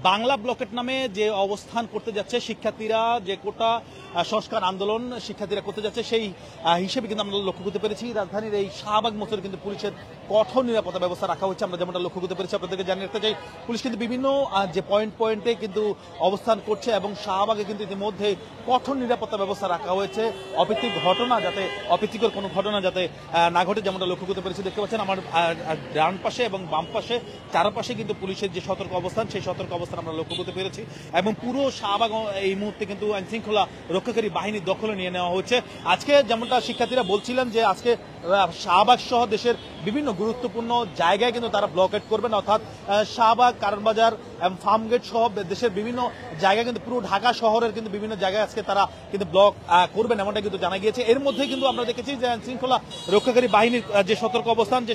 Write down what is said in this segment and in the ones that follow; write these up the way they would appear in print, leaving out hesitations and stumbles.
Bangla blockade নামে যে অবস্থান করতে যাচ্ছে শিক্ষার্থীরা, যে কোটা সংস্কার আন্দোলন শিক্ষার্থীরা করতে যাচ্ছে, সেই হিসেবে কিন্তু আমরা লক্ষ্য করতে পেরেছি রাজধানীর এই শাহবাগ মোড়ে কিন্তু পুলিশের কঠোর নিরাপত্তা ব্যবস্থা রাখা হচ্ছে। আমরা যেমনটা লক্ষ্য করতে পেরেছি, আপনাদেরকে জানিয়ে রাখতে চাই, পুলিশ কিন্তু বিভিন্ন যে পয়েন্টে কিন্তু অবস্থান করছে এবং শাহবাগে কিন্তু ইতিমধ্যে কঠোর নিরাপত্তা ব্যবস্থা রাখা হয়েছে, অপ্রীতিকর কোনো ঘটনা যাতে না ঘটে। যেমনটা লক্ষ্য করতে পেরেছি, দেখতে পাচ্ছেন আমার ডান পাশে এবং বাম পাশে চারপাশে কিন্তু পুলিশের যে সতর্ক অবস্থান, সেই সতর্ক অবস্থান আমরা লক্ষ্য করতে পেরেছি। এবং পুরো শাহবাগ এই মুহূর্তে কিন্তু আইন শৃঙ্খলা রক্ষাকারী বাহিনীর দখলে নিয়ে নেওয়া হচ্ছে। আজকে যেমনটা শিক্ষার্থীরা বলছিলেন যে আজকে শাহবাগ সহ দেশের বিভিন্ন গুরুত্বপূর্ণ জায়গায় কিন্তু তারা ব্লকেট করবেন, অর্থাৎ শাহবাগ, কারণবাজার, ফার্মগেট সহ দেশের বিভিন্ন জায়গায় কিন্তু পুরো ঢাকা শহরের কিন্তু বিভিন্ন জায়গায় আজকে তারা কিন্তু ব্লক করবেন, এমনটা কিন্তু জানা গিয়েছে। এর মধ্যে কিন্তু আমরা দেখেছি যে আইন শৃঙ্খলা রক্ষাকারী বাহিনীর যে সতর্ক অবস্থান, যে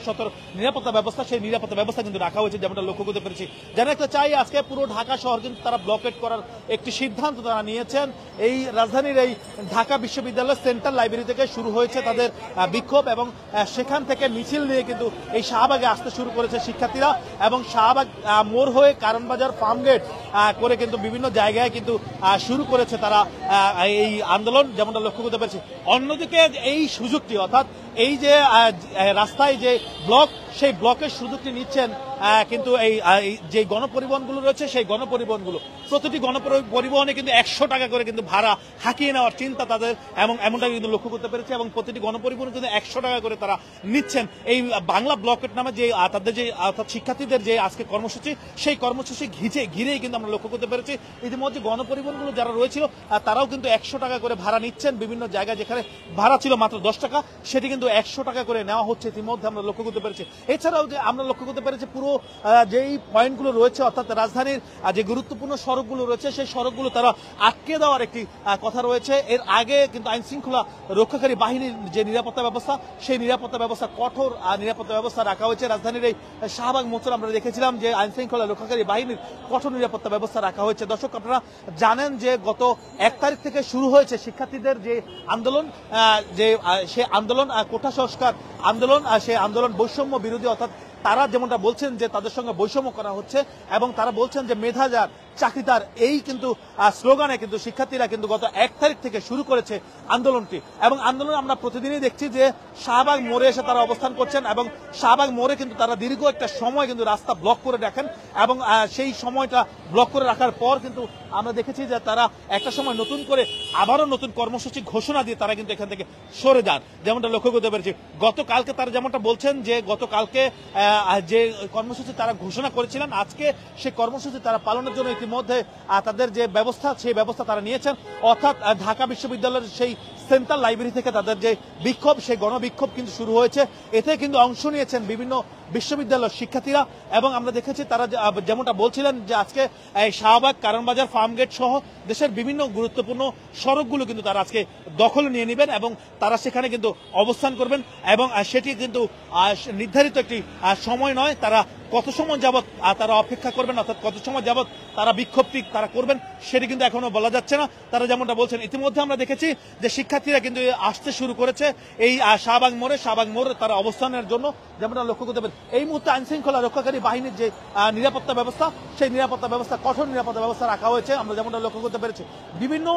নিরাপত্তা ব্যবস্থা, সেই নিরাপত্তা ব্যবস্থা কিন্তু রাখা হয়েছে, যেমনটা লক্ষ্য করতে পেরেছি। জানা একটা চাই, আজকে পুরো ঢাকা শহর কিন্তু তারা ব্লকেট করার একটি সিদ্ধান্ত তারা নিয়েছেন। এই রাজধানীর এই ঢাকা বিশ্ববিদ্যালয় সেন্ট্রাল লাইব্রেরি থেকে শুরু হয়েছে তাদের বিক্ষোভ এবং সেখান থেকে মিছিল নিয়ে কিন্তু এই শাহবাগে আসতে শুরু করেছে শিক্ষার্থীরা এবং শাহবাগ মোড় হয়ে কারণবাজার, ফার্মগেট করে কিন্তু বিভিন্ন জায়গায় কিন্তু শুরু করেছে তারা এই আন্দোলন, যেমনটা লক্ষ্য করতে পেরেছি। অন্যদিকে এই সুযোগটি, অর্থাৎ এই যে রাস্তায় যে ব্লক, সেই ব্লকের সুযোগটি নিচ্ছেন কিন্তু এই যে গণপরিবহনগুলো রয়েছে, সেই গণপরিবহনগুলো প্রতিটি গণপরিবহনে কিন্তু 100 টাকা করে কিন্তু ভাড়া হাঁকিয়ে নেওয়ার চিন্তা তাদের, এবং এমনটা কিন্তু লক্ষ্য করতে পেরেছে। এবং প্রতিটি গণপরিবহনে কিন্তু 100 টাকা করে তারা নিচ্ছেন। এই বাংলা ব্লকেট নামে যে তাদের যে অর্থাৎ শিক্ষার্থীদের যে আজকে কর্মসূচি, সেই কর্মসূচি ঘিরেই কিন্তু আমরা লক্ষ্য করতে পেরেছি ইতিমধ্যে গণপরিবহনগুলো যারা রয়েছিল তারাও কিন্তু 100 টাকা করে ভাড়া নিচ্ছেন। বিভিন্ন জায়গায় যেখানে ভাড়া ছিল মাত্র 10 টাকা, সেটি কিন্তু 100 টাকা করে নেওয়া হচ্ছে ইতিমধ্যে আমরা লক্ষ্য করতে পেরেছি। এছাড়াও যে আমরা লক্ষ্য করতে পেরেছি পুরো যেই পয়েন্টগুলো রয়েছে, অর্থাৎ রাজধানীর যে গুরুত্বপূর্ণ সড়কগুলো রয়েছে, সেই সড়কগুলো তারা আটকে দেওয়ার একটি কথা রয়েছে। এর আগে কিন্তু আইন শৃঙ্খলা রক্ষাকারী বাহিনীর যে নিরাপত্তা ব্যবস্থা, সেই নিরাপত্তা ব্যবস্থা, কঠোর নিরাপত্তা ব্যবস্থা রাখা হয়েছে। রাজধানীর এই শাহবাগ মোড়ে আমরা দেখেছিলাম যে আইন শৃঙ্খলা রক্ষাকারী বাহিনীর কঠোর নিরাপত্তা ব্যবস্থা রাখা হয়েছে। দর্শক, আপনারা জানেন যে গত 1 তারিখ থেকে শুরু হয়েছে শিক্ষার্থীদের যে আন্দোলন, সে আন্দোলন কোটা সংস্কার আন্দোলন, সেই আন্দোলন বৈষম্য বিরোধী, অর্থাৎ তারা যেমনটা বলছেন যে তাদের সঙ্গে বৈষম্য করা হচ্ছে এবং তারা বলছেন যে মেধাজার চাকরিদার, এই কিন্তু স্লোগানে কিন্তু শিক্ষার্থীরা কিন্তু গত 1 তারিখ থেকে শুরু করেছে আন্দোলনটি। এবং আন্দোলন আমরা প্রতিদিনই দেখছি যে শাহবাগ মোড়ে এসে তারা অবস্থান করছেন এবং শাহবাগ মোড়ে কিন্তু তারা দীর্ঘ একটা সময় কিন্তু রাস্তা ব্লক করে রাখেন এবং সেই সময়টা ব্লক করে রাখার পর কিন্তু আমরা দেখেছি যে তারা একটা সময় নতুন করে আবারও নতুন কর্মসূচি ঘোষণা দিয়ে তারা কিন্তু এখান থেকে সরে যান, যেমনটা লক্ষ্য করতে পেরেছি। গতকালকে তারা যেমনটা বলছেন যে গতকালকে যে কর্মসূচি তারা ঘোষণা করেছিলেন, আজকে সেই কর্মসূচি তারা পালনের জন্য ইতিমধ্যে তাদের যে ব্যবস্থা, সেই ব্যবস্থা তারা নিয়েছেন। অর্থাৎ ঢাকা বিশ্ববিদ্যালয়ের সেই সেন্ট্রাল লাইব্রেরি থেকে তাদের যে বিক্ষোভ, সেই গণবিক্ষোভ কিন্তু শুরু হয়েছে। এতে কিন্তু অংশ নিয়েছেন বিভিন্ন বিশ্ববিদ্যালয়ের শিক্ষার্থীরা এবং আমরা দেখেছি তারা যেমনটা বলছিলেন যে আজকে শাহবাগ, কারণবাজার, ফার্মগেট সহ দেশের বিভিন্ন গুরুত্বপূর্ণ সড়কগুলো কিন্তু তারা আজকে দখলে নিয়ে নেবেন এবং তারা সেখানে কিন্তু অবস্থান করবেন এবং সেটি কিন্তু নির্ধারিত একটি সময় নয়, তারা কত সময় যাবত তারা অপেক্ষা করবেন, অর্থাৎ কত সময় যাবত তারা বিক্ষোভটি তারা করবেন, সেটি কিন্তু এখনো বলা যাচ্ছে না। তারা যেমনটা বলছেন, ইতিমধ্যে আমরা দেখেছি যে শিক্ষার্থীরা কিন্তু আসতে শুরু করেছে এই শাহবাগ মোড়ে তারা অবস্থানের জন্য, যেমনটা লক্ষ্য করতে পারেন। এই মুহূর্তে আইন শৃঙ্খলা রক্ষাকারী বাহিনীর যে নিরাপত্তা ব্যবস্থা, সেই নিরাপত্তা ব্যবস্থা, কঠোর নিরাপত্তা ব্যবস্থা রাখা হয়েছে, আমরা যেমনটা লক্ষ্য করতে পেরেছি। বিভিন্ন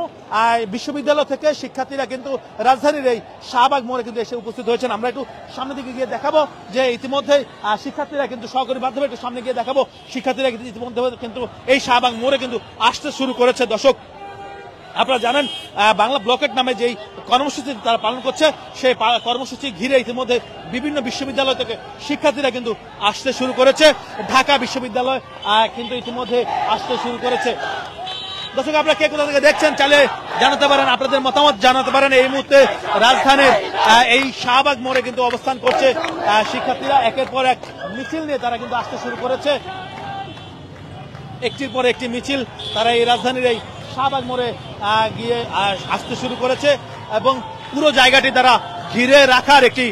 বিশ্ববিদ্যালয় থেকে শিক্ষার্থীরা কিন্তু রাজধানীর এই শাহবাগ মোড়ে কিন্তু এসে উপস্থিত হয়েছেন। আমরা একটু সামনের দিকে গিয়ে দেখাবো যে ইতিমধ্যে শিক্ষার্থীরা কিন্তু সহকারী মাধ্যমে একটু সামনে গিয়ে দেখাবো, শিক্ষার্থীরা ইতিমধ্যে কিন্তু এই শাহবাগ মোড়ে কিন্তু আসতে শুরু করেছে। দর্শক, আপনারা জানেন বাংলা ব্লকেট নামে যেই কর্মসূচি তারা পালন করছে, সেই কর্মসূচি ঘিরে ইতিমধ্যে বিভিন্ন বিশ্ববিদ্যালয় থেকে শিক্ষার্থীরা কিন্তু আসতে শুরু করেছে। ঢাকা বিশ্ববিদ্যালয় কিন্তু ইতিমধ্যে আসতে শুরু করেছে। দর্শক, আপনারা কে কোথা থেকে দেখছেন চাইলে জানাতে পারেন, আপনাদের মতামত জানাতে পারেন। এই মুহূর্তে রাজধানীর এই শাহবাগ মোড়ে কিন্তু অবস্থান করছে শিক্ষার্থীরা, একের পর এক মিছিল নিয়ে তারা কিন্তু আসতে শুরু করেছে। একটির পর একটি মিছিল তারা এই রাজধানীর এই শাহবাগ মোড়ে গিয়ে আসতে শুরু করেছে এবং পুরো জায়গাটি তারা ঘিরে রাখার একটি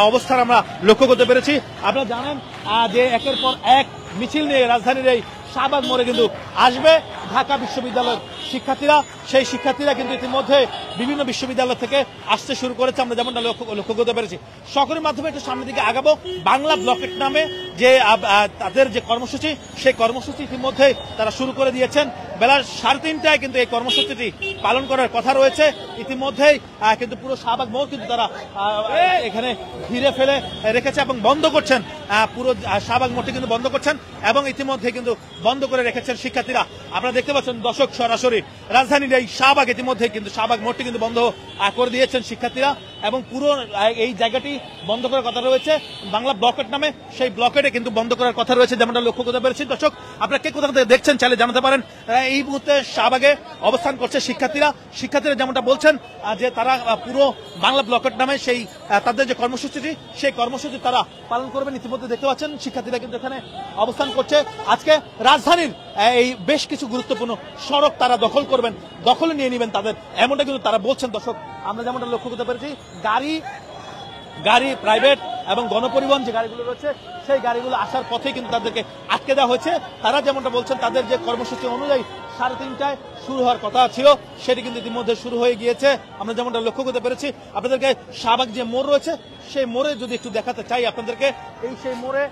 অবস্থান আমরা লক্ষ্য করতে পেরেছি। আপনারা জানেন যে একের পর এক মিছিল নিয়ে রাজধানীর এই শাহবাগ মোড়ে কিন্তু আসবে ঢাকা বিশ্ববিদ্যালয়ের শিক্ষার্থীরা, সেই শিক্ষার্থীরা কিন্তু ইতিমধ্যে বিভিন্ন বিশ্ববিদ্যালয় থেকে আসতে শুরু করেছে, আমরা যেমনটা লক্ষ্য করতে পেরেছি। সকলের মাধ্যমে একটু সামনের দিকে আগাবো। বাংলা ব্লকেট নামে যে তাদের যে কর্মসূচি, সেই কর্মসূচি ইতিমধ্যে তারা শুরু করে দিয়েছেন। বেলা 3:30টায় কিন্তু এই কর্মসূচিটি পালন করার কথা রয়েছে। ইতিমধ্যেই কিন্তু পুরো শাহবাগ মোড় কিন্তু তারা এখানে ঘিরে ফেলে রেখেছে এবং বন্ধ করছেন, পুরো শাহবাগ মোড়টি কিন্তু বন্ধ করছেন এবং ইতিমধ্যে কিন্তু বন্ধ করে রেখেছেন শিক্ষার্থীরা। আপনারা দেখতে পাচ্ছেন দর্শক, সরাসরি রাজধানীর এই শাহবাগ ইতিমধ্যে কিন্তু শাহবাগ মোড়টি কিন্তু বন্ধ করে দিয়েছেন শিক্ষার্থীরা এবং পুরো এই জায়গাটি বন্ধ করার কথা রয়েছে। বাংলা ব্লকেট নামে সেই ব্লকেটে কিন্তু বন্ধ করার কথা রয়েছে, যেমনটা লক্ষ্য করতে পেরেছি। দর্শক, আপনারা কে কোথা থেকে দেখছেন চাইলে জানাতে পারেন। এই মুহূর্তে শাহবাগে অবস্থান করছে শিক্ষার্থীরা যেমনটা বলছেন যে তারা পুরো বাংলা ব্লকেট নামে সেই তাদের যে কর্মসূচিটি, সেই কর্মসূচি তারা পালন করবেন। ইতিমধ্যে দেখতে পাচ্ছেন শিক্ষার্থীরা কিন্তু এখানে অবস্থান করছে। আজকে রাজধানীর এই বেশ কিছু গুরুত্বপূর্ণ সড়ক তারা দখলে নিয়ে নেবেন তাদের, এমনটা কিন্তু তারা বলছেন। দর্শক, আমরা যেমনটা লক্ষ্য করতে পেরেছি, গাড়ি প্রাইভেট এবং গণপরিবহন যে গাড়িগুলো রয়েছে, সেই গাড়িগুলো আসার পথে কিন্তু তাদেরকে আটকে দেওয়া হয়েছে। তারা যেমনটা বলছেন, তাদের যে কর্মসূচি অনুযায়ী 3:30টায় শুরু হওয়ার কথা ছিল, সেটি কিন্তু ইতিমধ্যে শুরু হয়ে গিয়েছে। আমরা যেমনটা লক্ষ্য করতে পেরেছি, আপনাদেরকে শাহবাগ যে মোড় রয়েছে, সেই মোড়ে যদি একটু দেখাতে চাই আপনাদেরকে, সেই মোড়ে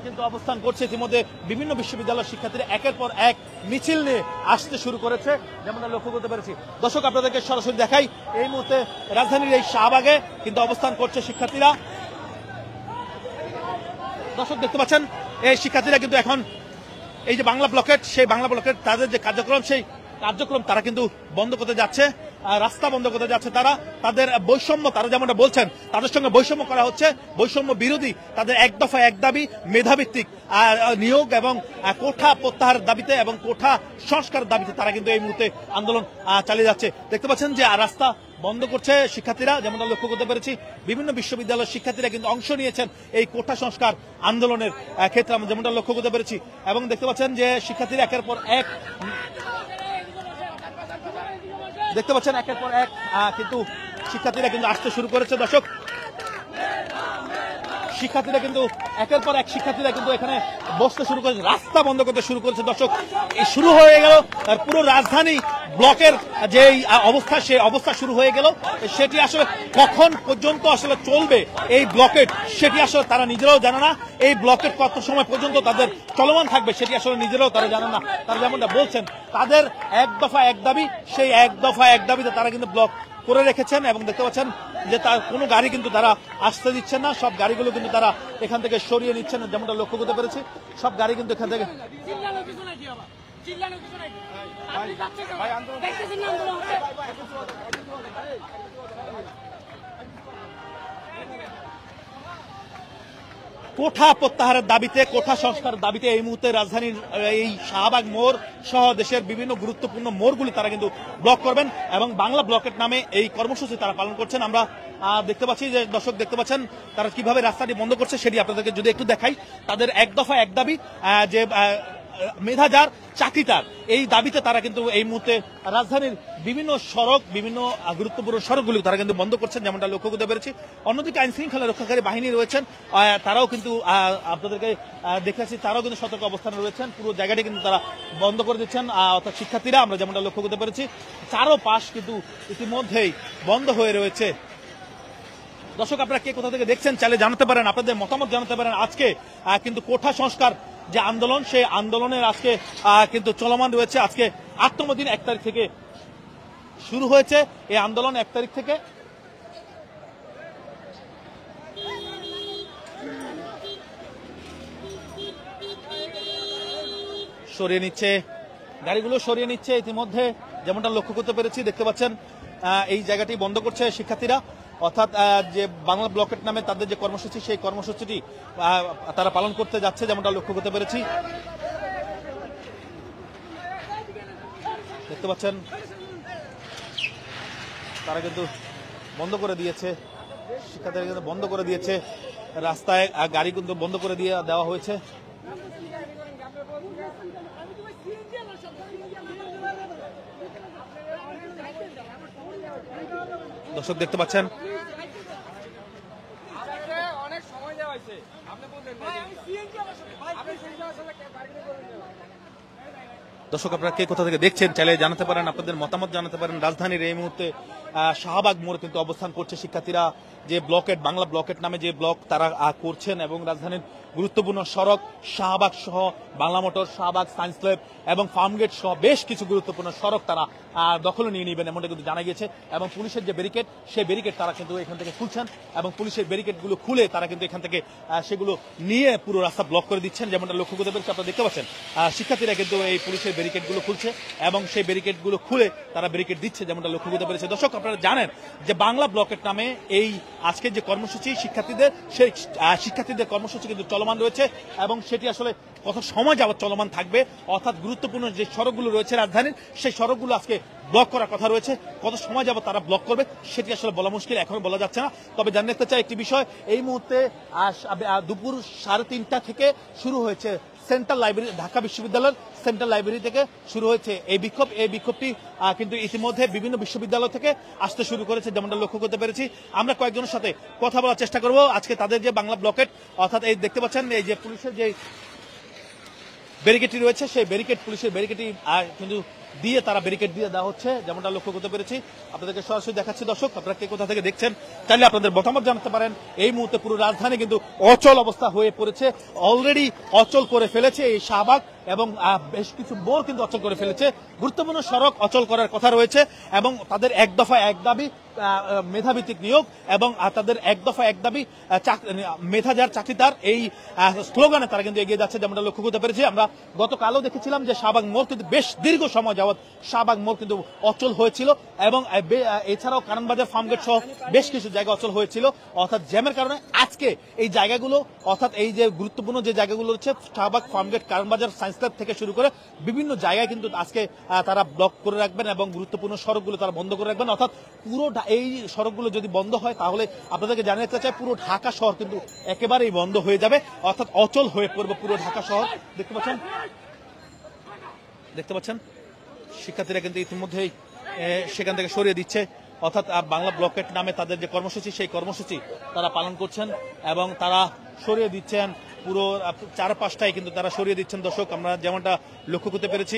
কিন্তু অবস্থান করছে ইতিমধ্যে বিভিন্ন বিশ্ববিদ্যালয়ের শিক্ষার্থীরা একের পর এক মিছিল নিয়ে আসতে শুরু করেছে, যেমনটা লক্ষ্য করতে পেরেছি। দর্শক, আপনাদেরকে সরাসরি দেখাই, এই মুহূর্তে রাজধানীর এই শাহবাগে কিন্তু অবস্থান করছে শিক্ষার্থীরা। দর্শক, দেখতে পাচ্ছেন এই শিক্ষার্থীরা কিন্তু এখন এই যে বাংলা ব্লকেট, সেই বাংলা ব্লকেট তাদের যে কার্যক্রম, সেই কার্যক্রম তারা কিন্তু বন্ধ করতে যাচ্ছে, রাস্তা বন্ধ করতে যাচ্ছে। তাদের বৈষম্য, তারা যেমনটা বলছেন, তাদের সঙ্গে বৈষম্য করা হচ্ছে, বৈষম্য বিরোধী তাদের এক দফা এক দাবি, মেধাভিত্তিক নিয়োগ এবং কোঠা প্রত্যাহারের দাবিতে এবং কোঠা সংস্কার দাবিতে তারা কিন্তু এই মুহূর্তে আন্দোলন চালিয়ে যাচ্ছে। দেখতে পাচ্ছেন যে রাস্তা বন্ধ করছে শিক্ষার্থীরা, যেমনটা লক্ষ্য করতে পেরেছি। বিভিন্ন বিশ্ববিদ্যালয়ের শিক্ষার্থীরা কিন্তু অংশ নিয়েছেন এই কোঠা সংস্কার আন্দোলনের ক্ষেত্রে, আমরা যেমনটা লক্ষ্য করতে পেরেছি। এবং দেখতে পাচ্ছেন যে শিক্ষার্থীরা একের পর এক কিন্তু শিক্ষার্থীরা কিন্তু আসতে শুরু করেছে। দর্শক, শিক্ষার্থীরা কিন্তু একের পর এক এখানে বসতে শুরু করেছে, রাস্তা বন্ধ করতে শুরু করেছে। দর্শক, এই শুরু হয়ে গেল পুরো রাজধানী ব্লকের যে অবস্থা, সেই অবস্থা শুরু হয়ে গেল। সেটি আসলে কখন পর্যন্ত আসলে চলবে এই ব্লকেট, সেটি আসলে তারা নিজেরাও জানে না। এই ব্লকেট কত সময় পর্যন্ত তাদের চলমান থাকবে, সেটি আসলে নিজেরাও তারা জানেন না। তারা যেমনটা বলছেন, তাদের এক দফা এক দাবি, সেই এক দফা এক দাবিতে তারা কিন্তু ব্লক করে রেখেছেন এবং দেখতে পাচ্ছেন যে তার কোনো গাড়ি কিন্তু তারা আসতে দিচ্ছেন না, সব গাড়িগুলো কিন্তু তারা এখান থেকে সরিয়ে নিচ্ছেন, যেমনটা লক্ষ্য করতে পেরেছি। সব গাড়ি কিন্তু এখান থেকে কোঠা প্রত্যাহারের দাবিতে, কোঠা সংস্কারের দাবিতে এই মুহূর্তে রাজধানীর এই শাহবাগ মোড় সহ দেশের বিভিন্ন গুরুত্বপূর্ণ মোড়গুলি তারা কিন্তু ব্লক করবেন এবং বাংলা ব্লকেট নামে এই কর্মসূচি তারা পালন করছেন। আমরা দেখতে পাচ্ছি যে দর্শক দেখতে পাচ্ছেন তারা কিভাবে রাস্তাটি বন্ধ করছে, সেটি আপনাদেরকে যদি একটু দেখাই। তাদের এক দফা এক দাবি, যে মেধা যার চাকরি তার, এই দাবিতে তারা কিন্তু এই মুহূর্তে রাজধানীর বিভিন্ন সড়ক, বিভিন্ন গুরুত্বপূর্ণ সড়কগুলি তারা কিন্তু বন্ধ করছেন, যেমনটা লক্ষ্য করতে পেরেছি। অন্যদিকে আইন শৃঙ্খলা রক্ষাকারী বাহিনী রয়েছেন, তারাও কিন্তু আপনাদেরকে দেখেছি, তারাও কিন্তু সতর্ক অবস্থানে রয়েছেন। পুরো জায়গাটি কিন্তু তারা বন্ধ করে দিচ্ছেন, অর্থাৎ শিক্ষার্থীরা, আমরা যেমনটা লক্ষ্য করতে পেরেছি। চারোপাশ কিন্তু ইতিমধ্যেই বন্ধ হয়ে রয়েছে। দর্শক, আপনারা কে কোথা থেকে দেখছেন চাইলে জানাতে পারেন, আপনাদের মতামত জানাতে পারেন। আজকে কিন্তু কোঠা সংস্কার যে আন্দোলন, সেই আন্দোলনের আজকে কিন্তু চলমান রয়েছে। আজকে 8তম দিন, 1 তারিখ থেকে শুরু হয়েছে এই আন্দোলন। 1 তারিখ থেকে সরিয়ে নিচ্ছে, গাড়িগুলো সরিয়ে নিচ্ছে ইতিমধ্যে, যেমনটা লক্ষ্য করতে পেরেছি। দেখতে পাচ্ছেন এই জায়গাটি বন্ধ করছে শিক্ষার্থীরা, অর্থাৎ যে বাংলা ব্লকেট নামে তাদের যে কর্মসূচি, সেই কর্মসূচিটি তারা পালন করতে যাচ্ছে, যেমনটা লক্ষ্য করতে পেরেছি। দেখতে পাচ্ছেন তারা কিন্তু বন্ধ করে দিয়েছে, শিক্ষার্থীরা কিন্তু বন্ধ করে দিয়েছে, রাস্তায় গাড়ি কিন্তু বন্ধ করে দেওয়া হয়েছে। দর্শক, দেখতে পাচ্ছেন অনেক সময় দেওয়া হয়েছে, আপনি বলতেন দর্শক আপনারা কে কোথা থেকে দেখছেন চাইলে জানাতে পারেন, আপনাদের মতামত জানাতে পারেন। রাজধানীর এই মুহূর্তে শাহবাগ মোড়ে কিন্তু অবস্থান করছে শিক্ষার্থীরা, যে ব্লকেট বাংলা ব্লকেট নামে যে ব্লক তারা করছেন, এবং রাজধানীর গুরুত্বপূর্ণ সড়ক শাহবাগ সহ Bangla motor, Shahbag science lab এবং ফার্মগেট সহ বেশ কিছু গুরুত্বপূর্ণ সড়ক তারা দখলে নিয়ে নেবেন এমনটা কিন্তু জানা গিয়েছে। এবং পুলিশের যে ব্যারিকেড, সেই ব্যারিকেড তারা কিন্তু এখান থেকে খুলছেন, এবং পুলিশের ব্যারিকেডগুলো খুলে তারা কিন্তু এখান থেকে সেগুলো নিয়ে পুরো রাস্তা ব্লক করে দিচ্ছেন, যেমনটা লক্ষ্য করতে পেরেছি। আপনারা দেখতে পাচ্ছেন শিক্ষার্থীরা কিন্তু এই পুলিশের ব্যারিকেডগুলো খুলছে এবং সেই ব্যারিকেডগুলো খুলে তারা ব্যারিকেড দিচ্ছে, যেমনটা লক্ষ্য করতে পেরেছে। দর্শক আপনারা জানেন যে বাংলা ব্লকেট নামে এই আজকের যে কর্মসূচি শিক্ষার্থীদের, সেই শিক্ষার্থীদের কর্মসূচি কিন্তু চলমান রয়েছে, এবং সেটি আসলে কত সময় যাবত চলমান থাকবে, অর্থাৎ গুরুত্বপূর্ণ যে সড়কগুলো রয়েছে রাজধানীর, সেই সড়কগুলো আজকে ব্লক করার কথা রয়েছে। কত সময় যাবত তারা ব্লক করবে সেটি আসলে বলা মুশকিল, এখন বলা যাচ্ছে না। তবে জানতে চাই একটি বিষয়, এই মুহূর্তে দুপুর 3:30 থেকে শুরু হয়েছে সেন্ট্রাল লাইব্রেরি, ঢাকা বিশ্ববিদ্যালয়ের সেন্ট্রাল লাইব্রেরি থেকে শুরু হয়েছে এই বিক্ষোভ। এই বিক্ষোভটি কিন্তু ইতিমধ্যে বিভিন্ন বিশ্ববিদ্যালয় থেকে আসতে শুরু করেছে, যেমনটা লক্ষ্য করতে পেরেছি। আমরা কয়েকজনের সাথে কথা বলার চেষ্টা করব আজকে তাদের যে বাংলা ব্লকেট, অর্থাৎ এই দেখতে পাচ্ছেন এই যে পুলিশের যে ব্যারিকেডটি রয়েছে, সেই ব্যারিকেড পুলিশের ব্যারিকেডটি কিন্তু দিয়ে তারা ব্যারিকেড দিয়ে দেওয়া হচ্ছে, যেমনটা লক্ষ্য করতে পেরেছি। আপনাদেরকে সরাসরি দেখাচ্ছি দর্শক, আপনারা কে কোথা থেকে দেখছেন চাইলে আপনাদের মতামত জানাতে পারেন। এই মুহূর্তে পুরো রাজধানী কিন্তু অচল অবস্থা হয়ে পড়েছে, অলরেডি অচল করে ফেলেছে এই শাহবাগ, এবং বেশ কিছু মোড় কিন্তু অচল করে ফেলেছে। গুরুত্বপূর্ণ সড়ক অচল করার কথা রয়েছে, এবং তাদের এক দফা এক দাবি মেধাভিত্তিক নিয়োগ, এবং তাদের এক দফা এক দাবি মেধা যার চাকরি তার, এই স্লোগানে তারা কিন্তু এগিয়ে যাচ্ছে, যেমনটা লক্ষ্য করতে পেরেছি। আমরা গতকালও দেখেছিলাম যে শাহবাগ মোড় কিন্তু বেশ দীর্ঘ সময় যাবৎ শাহবাগ মোড় কিন্তু অচল হয়েছিল, এবং এছাড়াও কারণবাজার ফার্মগেট সহ বেশ কিছু জায়গা অচল হয়েছিল, অর্থাৎ জ্যামের কারণে। আজকে এই জায়গাগুলো, অর্থাৎ এই যে গুরুত্বপূর্ণ যে জায়গাগুলো হচ্ছে শাহবাগ, ফার্মগেট, কারণবাজার সায়েন্স ল্যাব থেকে শুরু করে বিভিন্ন জায়গায় কিন্তু আজকে তারা ব্লক করে রাখবেন, এবং গুরুত্বপূর্ণ সড়কগুলো তারা বন্ধ করে রাখবেন। অর্থাৎ পুরো এই সড়কগুলো যদি বন্ধ হয়, তাহলে আপনাদেরকে জানিয়ে দিতে চাই পুরো ঢাকা শহর কিন্তু একেবারেই বন্ধ হয়ে যাবে, অর্থাৎ অচল হয়ে পড়বে পুরো ঢাকা শহর। দেখতে পাচ্ছেন শিক্ষার্থীরা কিন্তু ইতিমধ্যেই সেখান থেকে সরিয়ে দিচ্ছে, অর্থাৎ বাংলা ব্লকেট নামে তাদের যে কর্মসূচি, সেই কর্মসূচি তারা পালন করছেন, এবং তারা সরিয়ে দিচ্ছেন পুরো চারপাশটাই কিন্তু তারা সরিয়ে দিচ্ছেন। দর্শক আমরা যেমনটা লক্ষ্য করতে পেরেছি,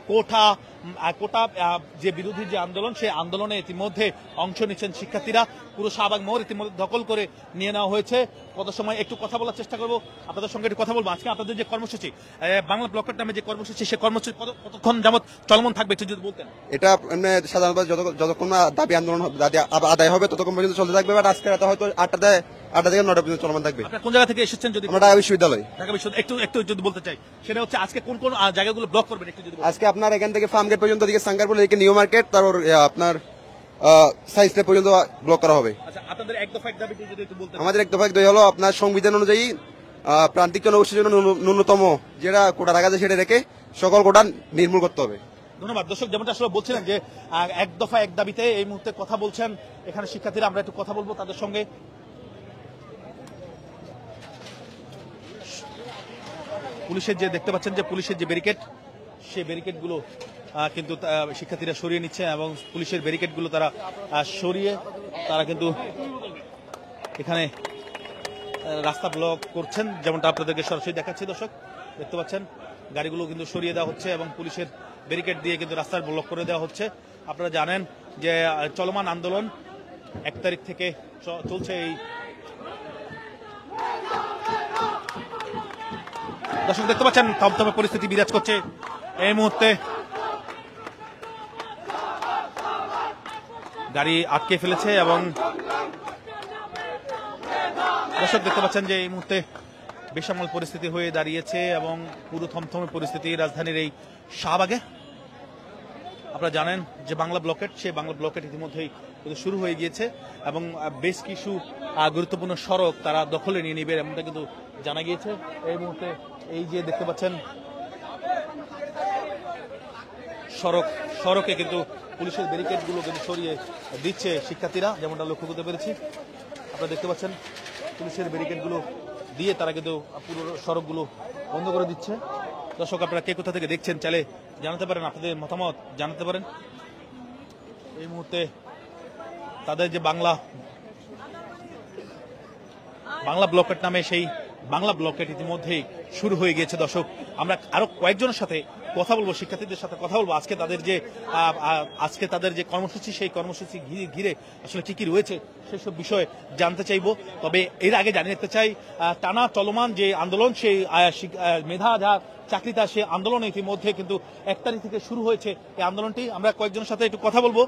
কোটা যে বিরোধী যে আন্দোলন, সেই আন্দোলনে ইতিমধ্যে অংশ নিচ্ছেন শিক্ষার্থীরা। পুরো শাহবাগ মোড় ইতিমধ্যে দখল করে নিয়ে নেওয়া হয়েছে। কত সময় একটু কথা বলার চেষ্টা করবো আপনাদের সঙ্গে, একটু কথা বলবো আজকে আপনাদের যে কর্মসূচি বাংলা ব্লকেট নামে যে কর্মসূচি, সেই কর্মসূচি কতক্ষণ যাবত চলমান থাকবে একটু যদি বলতেন। এটা সাধারণত যতক্ষণ দাবি আন্দোলন আদায় হবে ততক্ষণ পর্যন্ত চলতে থাকবে, বাট আজকে রাতে হয়তো 8টা থেকে 9টা পর্যন্ত চলমান থাকবে। কোন জায়গা থেকে এসেছেন? যদি আমরা ঢাকা বিশ্ববিদ্যালয়। একটু যদি বলতে চাই, সেটা হচ্ছে আজকে কোন কোন জায়গাগুলো ব্লক করবেন একটু যদি। আজকে আপনার এখান থেকে ফার্মগেট পর্যন্ত, দিকে সাঙ্গারপুর, এদিকে নিউ মার্কেট, তারপর আপনার সায়েন্স ল্যাব পর্যন্ত ব্লক করা হবে। আচ্ছা, আপনাদের এক দফা এক দাবি যদি একটু বলতেন। আমাদের এক দফা এক দাবি হলো আপনার সংবিধান অনুযায়ী প্রান্তিক জনগোষ্ঠীর জন্য ন্যূনতম যেটা কোটা রাখা যায় সেটা রেখে সকল কোটা নির্মূল করতে হবে। ধন্যবাদ। দর্শক যেমনটা আসলে বলছিলেন যে এক দফা এক দাবিতে এই মুহূর্তে কথা বলছেন এখানে শিক্ষার্থীরা, আমরা একটু কথা বলবো তাদের সঙ্গে। পুলিশের যে দেখতে পাচ্ছেন যে পুলিশের যে ব্যারিকেড, সেই ব্যারিকেডগুলো কিন্তু শিক্ষার্থীরা সরিয়ে নিচ্ছে, এবং পুলিশের ব্যারিকেডগুলো তারা সরিয়ে তারা কিন্তু এখানে রাস্তা ব্লক করছেন, যেমনটা আপনাদেরকে সরাসরি দেখাচ্ছি। দর্শক দেখতে পাচ্ছেন গাড়িগুলো কিন্তু সরিয়ে দেওয়া হচ্ছে, এবং পুলিশের ব্যারিকেড দিয়ে কিন্তু রাস্তা ব্লক করে দেওয়া হচ্ছে। আপনারা জানেন যে চলমান আন্দোলন 1 তারিখ থেকে চলছে। এই দর্শক দেখতে পাচ্ছেন থমথমে পরিস্থিতি বিরাজ করছে এই মুহূর্তে। গাড়ি আটকে ফেলেছে, এবং দর্শক দেখতে পাচ্ছেন যে এই মুহূর্তে বেসামাল পরিস্থিতি হয়ে দাঁড়িয়েছে, এবং পুরো থমথমে পরিস্থিতি রাজধানীর এই শাহবাগে। আপনারা জানেন যে বাংলা ব্লকেট, সেই বাংলা ব্লকেট ইতিমধ্যেই শুরু হয়ে গিয়েছে, এবং বেশ কিছু গুরুত্বপূর্ণ সড়ক তারা দখলে নিয়ে নেবে এমনটা কিন্তু জানা গিয়েছে। এই মুহূর্তে এই যে দেখতে পাচ্ছেন সড়কে কিন্তু পুলিশের ব্যারিকেডগুলো কিন্তু সরিয়ে দিচ্ছে শিক্ষার্থীরা, যেমনটা লক্ষ্য করতে পেরেছি। আপনারা দেখতে পাচ্ছেন পুলিশের ব্যারিকেডগুলো দিয়ে তারা কিন্তু পুরো সড়কগুলো বন্ধ করে দিচ্ছে। দর্শক আপনারা কে কোথা থেকে দেখছেন চাইলে জানাতে পারেন, আপনাদের মতামত জানাতে পারেন। এই মুহূর্তে তাদের যে বাংলা ব্লকেট নামে সেই বাংলা ব্লকেট ইতিমধ্যেই শুরু হয়ে গিয়েছে। দর্শক আমরা আরো কয়েকজনের সাথে কথা বলবো, শিক্ষার্থীদের সাথে কথা বলবো আজকে তাদের যে কর্মসূচি, সেই কর্মসূচি ঘিরে আসলে কি কি রয়েছে সেসব বিষয়ে জানতে চাইবো। তবে এর আগে জানিয়ে রাখতে চাই, টানা চলমান যে আন্দোলন, সেই মেধা যার চাকরিতা, সেই আন্দোলন ইতিমধ্যে কিন্তু 1 তারিখ থেকে শুরু হয়েছে এই আন্দোলনটি। আমরা কয়েকজনের সাথে একটু কথা বলবো।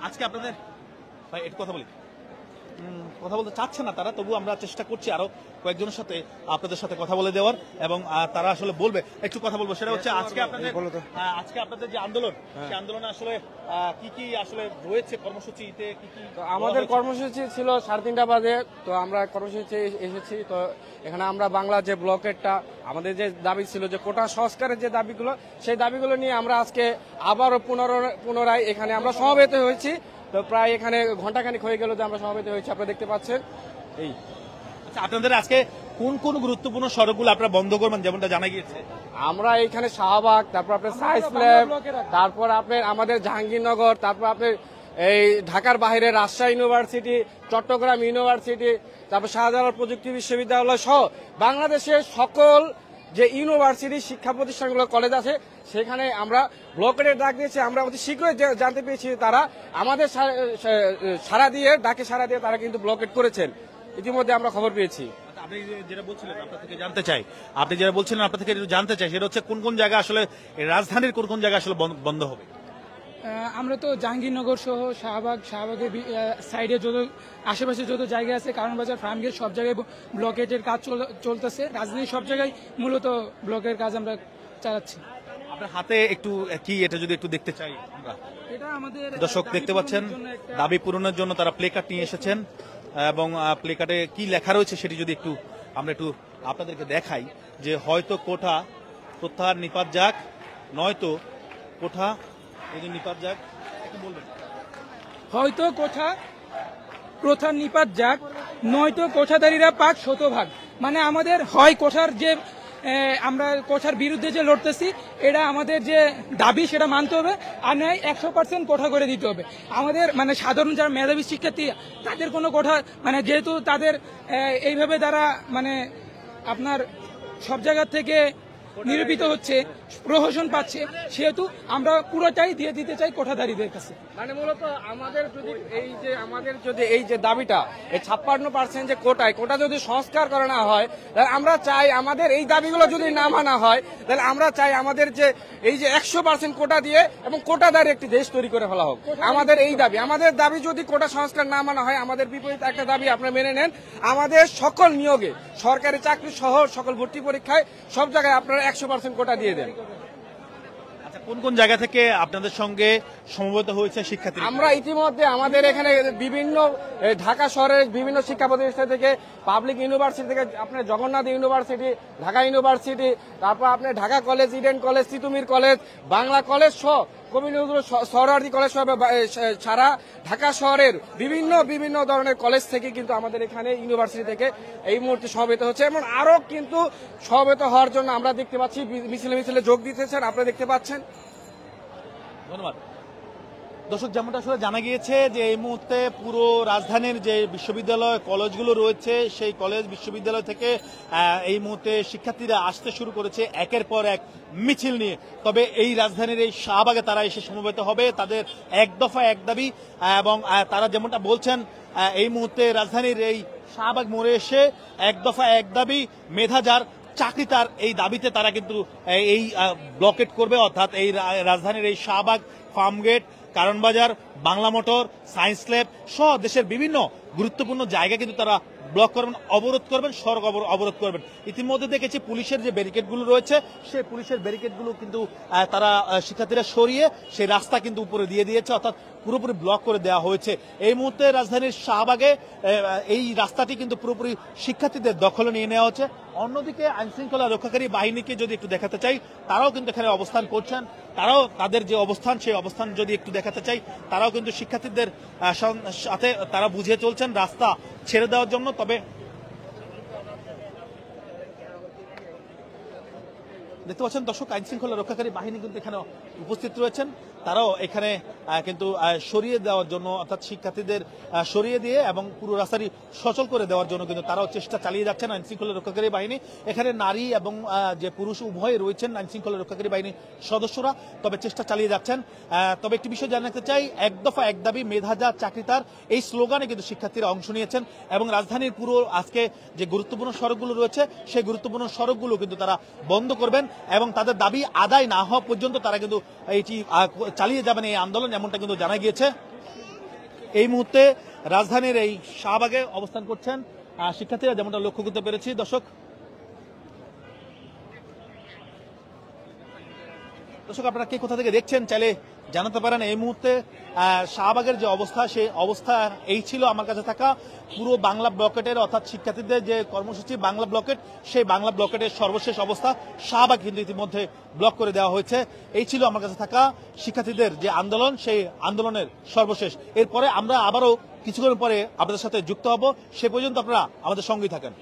আজকে আপনাদের ভাই একটু কথা বলি, কথা বলতে চাচ্ছে না তারা, তবু আমরা চেষ্টা করছি আরো কয়েকজনের সাথে আপনাদের সাথে কথা বলে দেওয়ার, এবং তারা আসলে বলবে, একটু কথা বলবো। সেটা হচ্ছে আজকে আপনাদের যে আন্দোলন, সেই আন্দোলনে আসলে কি কি আসলে রয়েছে কর্মসূচিতে, কি কি আমাদের কর্মসূচি ছিল 3:30 বাজে, তো আমরা কর্মসূচি এসেছি। তো এখানে আমরা বাংলা যে ব্লকেরটা আমাদের যে দাবি ছিল, যে কোটা সংস্কারের যে দাবিগুলো, সেই দাবিগুলো নিয়ে আমরা আজকে আবারও পুনরায় এখানে আমরা সমবেত হয়েছি। তো প্রায় এখানে ঘন্টাখানিক হয়ে গেল যে আমরা সমবেত হয়েছি, আপনারা দেখতে পাচ্ছেন। এই আচ্ছা, আপনাদের আজকে কোন কোন গুরুত্বপূর্ণ সড়কগুলো আপনারা বন্ধ করবেন, যেমনটা জানা গিয়েছে? আমরা এখানে শাহবাগ, তারপর আপনার সায়েন্স ল্যাব, তারপর আপনার আমাদের জাহাঙ্গীরনগর, তারপর আপনার এই ঢাকার বাইরে রাজশাহী ইউনিভার্সিটি, চট্টগ্রাম ইউনিভার্সিটি, তারপর শাহজালাল প্রযুক্তি বিশ্ববিদ্যালয় সহ বাংলাদেশের সকল যে ইউনিভার্সিটি শিক্ষা প্রতিষ্ঠানগুলো কলেজ আছে, সেখানে আমরা ব্লকেটের ডাক দিয়েছি। আমরা অতি শীঘ্রই জানতে পেরেছি তারা আমাদের সারা দিয়ে তারা কিন্তু ব্লকেট করেছেন, ইতিমধ্যে আমরা খবর পেয়েছি। আপনি যেটা বলছিলেন আপনার থেকে জানতে চাই, জানতে চাই সেটা হচ্ছে কোন কোন জায়গা আসলে, রাজধানীর কোন কোন জায়গা আসলে বন্ধ হবে? আমরা তো জাহাঙ্গীরনগর সহ শাহবাগের সাইডে যত আশেপাশে যত জায়গা আছে, কারণ বাজার, ফার্মগেট, সব জায়গায় ব্লকেটের কাজ চলতেছে। রাজধানীর সব জায়গায় মূলত ব্লকের কাজ আমরা চালাচ্ছি। আপনার হাতে একটু কি, এটা যদি একটু দেখতে চাই আমরা। এটা আমাদের দর্শক দেখতে পাচ্ছেন, দাবি পূরণের জন্য তারা প্লে কার্ড নিয়ে এসেছেন, এবং প্লে কার্ডে কি লেখা রয়েছে সেটি যদি আমরা একটু আপনাদেরকে দেখাই, যে হয়তো কোঠা প্রত্যাহার নিপাত যাক, নয়তো কোঠা নিপাত যাক, একটু বলবেন। হয়তো কোঠা প্রথা নিপাত যাক, নয়তো কোঠাদারীরা পাক শতভাগ। মানে আমাদের হয় কোঠার যে আমরা কোঠার বিরুদ্ধে যে লড়তেছি, এটা আমাদের যে দাবি সেটা মানতে হবে, আর নয় 100% কোঠা করে দিতে হবে। আমাদের মানে সাধারণ যারা মেধাবী শিক্ষার্থী, তাদের কোনো কোঠা মানে যেহেতু তাদের এইভাবে তারা মানে আপনার সব জায়গা থেকে নিরূপিত হচ্ছে, প্রহসন পাচ্ছে, সেহেতু আমরা পুরোটাই দিয়ে দিতে চাই কোঠাদারীদের কাছে। মানে মূলত আমাদের যদি এই যে দাবিটা, এই 56% যে কোটা যদি সংস্কার করা না হয়, তাহলে আমরা চাই আমাদের এই দাবিগুলো যদি না মানা হয়, তাহলে আমরা চাই আমাদের যে এই যে 100% কোটা দিয়ে এবং কোটাদারি একটি দেশ তৈরি করে ফেলা হোক। আমাদের এই দাবি, আমাদের দাবি যদি কোটা সংস্কার না মানা হয়, আমাদের বিপরীত একটা দাবি আপনারা মেনে নেন, আমাদের সকল নিয়োগে, সরকারি চাকরি সহ সকল ভর্তি পরীক্ষায় সব জায়গায় আপনারা 100% কোটা দিয়ে দেন। আচ্ছা, কোন কোন জায়গা থেকে আপনাদের সঙ্গে সমবেত হয়েছে শিক্ষার্থী? আমরা ইতিমধ্যে আমাদের এখানে বিভিন্ন ঢাকা শহরের বিভিন্ন শিক্ষা প্রতিষ্ঠান থেকে, পাবলিক ইউনিভার্সিটি থেকে, আপনার জগন্নাথ ইউনিভার্সিটি, ঢাকা ইউনিভার্সিটি, তারপর আপনার Dhaka college, Eden college, Titumir college, Bangla college সহ কবি নজরুল সহরার্থী কলেজ সহ সারা ঢাকা শহরের বিভিন্ন ধরনের কলেজ থেকে কিন্তু আমাদের এখানে ইউনিভার্সিটি থেকে এই মুহূর্তে সমবেত হচ্ছে, এবং আরো কিন্তু সমবেত হওয়ার জন্য আমরা দেখতে পাচ্ছি মিছিলে যোগ দিতেছেন, আপনারা দেখতে পাচ্ছেন। ধন্যবাদ। দর্শক, যেমনটা আসলে জানা গিয়েছে যে এই মুহূর্তে পুরো রাজধানীর যে বিশ্ববিদ্যালয় কলেজগুলো রয়েছে, সেই কলেজ বিশ্ববিদ্যালয় থেকে এই মুহূর্তে শিক্ষার্থীরা আসতে শুরু করেছে একের পর এক মিছিল নিয়ে। তবে এই রাজধানীর এই শাহবাগে তারা এসে সমবেত হবে, তাদের এক দফা এক দাবি, এবং তারা যেমনটা বলছেন, এই মুহূর্তে রাজধানীর এই শাহবাগ মোড়ে এসে এক দফা এক দাবি, মেধা যার চাকরি তার, এই দাবিতে তারা কিন্তু এই ব্লকেট করবে। অর্থাৎ এই রাজধানীর এই শাহবাগ, ফার্মগেট, কারণ বাজার, বাংলা মোটর, সায়েন্স ল্যাব সহ দেশের বিভিন্ন গুরুত্বপূর্ণ জায়গা কিন্তু তারা ব্লক করবেন, অবরোধ করবেন, সড়ক অবরোধ করবেন। ইতিমধ্যে দেখেছি পুলিশের যে ব্যারিকেডগুলো রয়েছে, সেই পুলিশের ব্যারিকেডগুলো কিন্তু তারা শিক্ষার্থীরা সরিয়ে সেই রাস্তা কিন্তু উপরে দিয়ে দিয়েছে, অর্থাৎ পুরোপুরি ব্লক করে দেওয়া হয়েছে। এই মুহূর্তে রাজধানীর শাহবাগে এই রাস্তাটি কিন্তু পুরোপুরি শিক্ষার্থীদের দখলে নিয়ে নেওয়া হচ্ছে। অন্যদিকে আইনশৃঙ্খলা রক্ষাকারী বাহিনীকে যদি একটু দেখাতে চাই, তারাও কিন্তু এখানে অবস্থান করছেন, তারাও তাদের যে অবস্থান, সেই অবস্থান যদি একটু দেখাতে চাই, তারাও কিন্তু শিক্ষার্থীদের সাথে তারা বুঝিয়ে চলছেন রাস্তা ছেড়ে দেওয়ার জন্য। তবে দেখতে পাচ্ছেন দর্শক, আইন শৃঙ্খলা রক্ষাকারী বাহিনী কিন্তু এখানে উপস্থিত রয়েছেন। তারাও এখানে কিন্তু সরিয়ে দেওয়ার জন্য, অর্থাৎ শিক্ষার্থীদের সরিয়ে দিয়ে এবং পুরো রাস্তাটি সচল করে দেওয়ার জন্য কিন্তু তারাও চেষ্টা চালিয়ে যাচ্ছেন আইন শৃঙ্খলা রক্ষাকারী বাহিনী। এখানে নারী এবং যে পুরুষ উভয়ে রয়েছেন আইন শৃঙ্খলা রক্ষাকারী বাহিনীর সদস্যরা, তবে চেষ্টা চালিয়ে যাচ্ছেন। তবে একটি বিষয় জানাতে চাই, এক দফা এক দাবি মেধা যা চাকরি তার, এই স্লোগানে কিন্তু শিক্ষার্থীরা অংশ নিয়েছেন এবং রাজধানীর পুরো আজকে যে গুরুত্বপূর্ণ সড়কগুলো রয়েছে সেই গুরুত্বপূর্ণ সড়কগুলো কিন্তু তারা বন্ধ করবেন এবং তাদের দাবি আদায় না হওয়া পর্যন্ত তারা কিন্তু এটি চালিয়ে যাবেন এই আন্দোলন, এমনটা কিন্তু জানা গিয়েছে। এই মুহূর্তে রাজধানীর এই শাহবাগে অবস্থান করছেন শিক্ষার্থীরা, যেমনটা লক্ষ্য করতে পেরেছি। দর্শক আপনারা কে কোথা থেকে দেখছেন চাইলে জানাতে পারেন। এই মুহূর্তে শাহবাগের যে অবস্থা, সেই অবস্থা এই ছিল আমার কাছে থাকা পুরো বাংলা ব্লকেটের, অর্থাৎ শিক্ষার্থীদের যে কর্মসূচি বাংলা ব্লকেট, সেই বাংলা ব্লকেটের সর্বশেষ অবস্থা। শাহবাগ কিন্তু ইতিমধ্যে ব্লক করে দেওয়া হয়েছে। এই ছিল আমার কাছে থাকা শিক্ষার্থীদের যে আন্দোলন, সেই আন্দোলনের সর্বশেষ। এরপরে আমরা আবারও কিছুক্ষণ পরে আপনাদের সাথে যুক্ত হব। সে পর্যন্ত আপনারা আমাদের সঙ্গেই থাকেন।